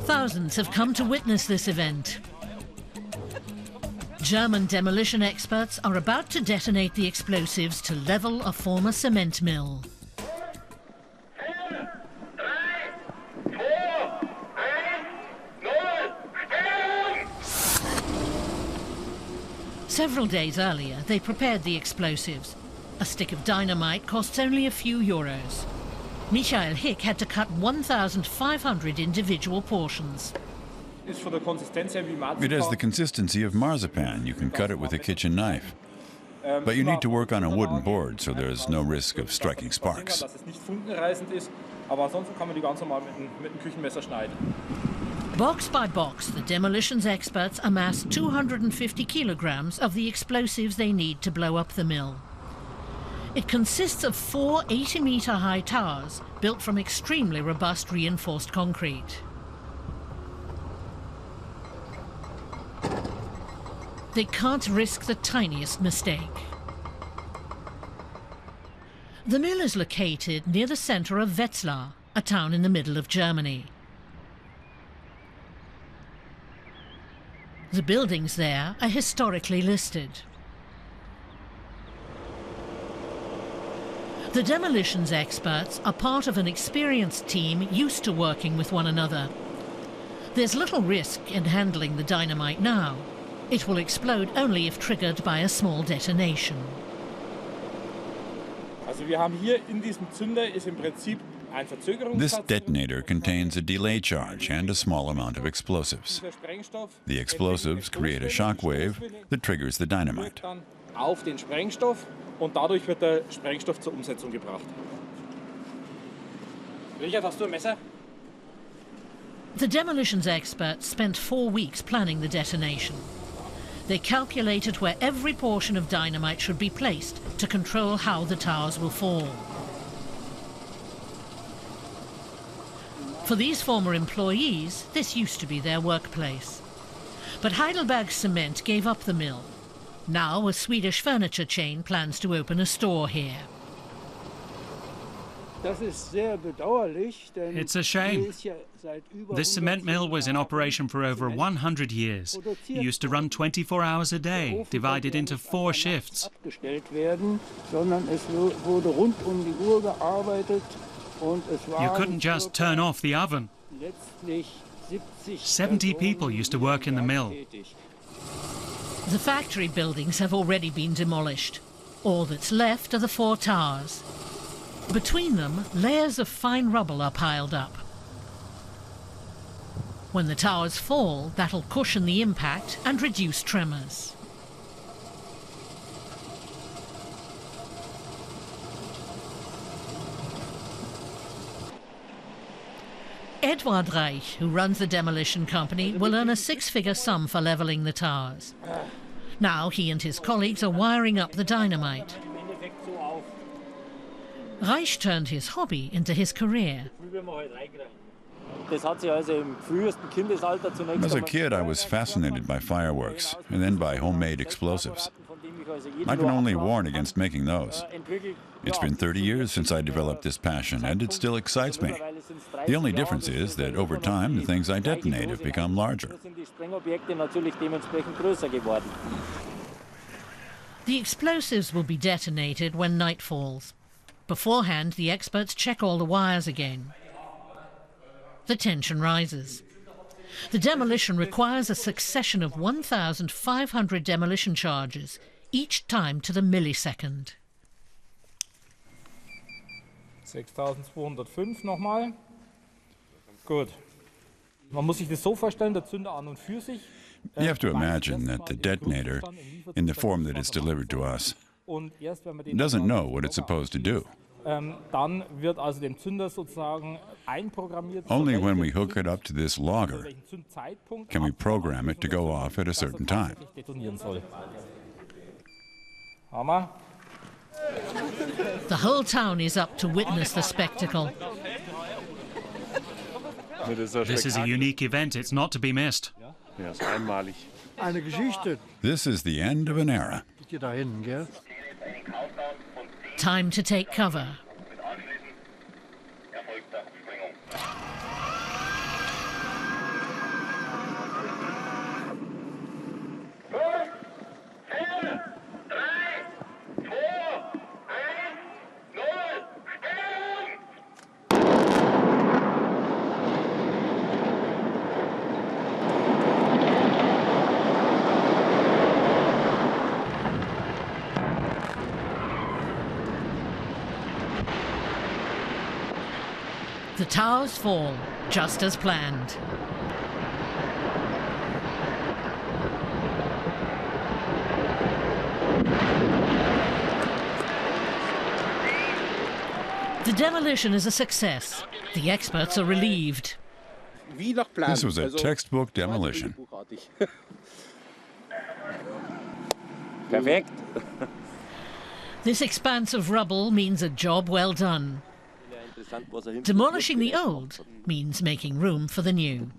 Thousands have come to witness this event. German demolition experts are about to detonate the explosives to level a former cement mill. Several days earlier, they prepared the explosives. A stick of dynamite costs only a few euros. Michael Hick had to cut 1,500 individual portions. It has the consistency of marzipan. You can cut it with a kitchen knife. But you need to work on a wooden board, so there's no risk of striking sparks. Box by box, the demolitions experts amass 250 kilograms of the explosives they need to blow up the mill. It consists of 4 80-meter-high towers built from extremely robust reinforced concrete. They can't risk the tiniest mistake. The mill is located near the center of Wetzlar, a town in the middle of Germany. The buildings there are historically listed. The demolitions experts are part of an experienced team used to working with one another. There's little risk in handling the dynamite now. It will explode only if triggered by a small detonation. This detonator contains a delay charge and a small amount of explosives. The explosives create a shock wave that triggers the dynamite. Und dadurch wird der Sprengstoff zur Umsetzung gebracht. Richard, hast du ein Messer? The demolitions experts spent 4 weeks planning the detonation. They calculated where every portion of dynamite should be placed to control how the towers will fall. For these former employees, this used to be their workplace. But Heidelberg Cement gave up the mill. Now a Swedish furniture chain plans to open a store here. It's a shame. This cement mill was in operation for over 100 years. It used to run 24 hours a day, divided into 4 shifts. You couldn't just turn off the oven. 70 people used to work in the mill. The factory buildings have already been demolished. All that's left are the 4 towers. Between them, layers of fine rubble are piled up. When the towers fall, that'll cushion the impact and reduce tremors. Edward Reich, who runs the demolition company, will earn a 6-figure sum for levelling the towers. Now he and his colleagues are wiring up the dynamite. Reich turned his hobby into his career. As a kid, I was fascinated by fireworks and then by homemade explosives. I can only warn against making those. It's been 30 years since I developed this passion, and it still excites me. The only difference is that over time, the things I detonate have become larger. The explosives will be detonated when night falls. Beforehand, the experts check all the wires again. The tension rises. The demolition requires a succession of 1,500 demolition charges, each time to the millisecond. 6.205 nochmal. Gut. Man muss sich das so vorstellen, der Zünder an und für sich. You have to imagine that the detonator, in the form that it's delivered to us, doesn't know what it's supposed to do. Dann wird also dem Zünder sozusagen einprogrammiert. Only when we hook it up to this logger can we program it to go off at a certain time. Hammer. The whole town is up to witness the spectacle. This is a unique event. It's not to be missed. This is the end of an era. Time to take cover. The towers fall, just as planned. The demolition is a success. The experts are relieved. This was a textbook demolition. Perfect. This expanse of rubble means a job well done. Demolishing the old means making room for the new.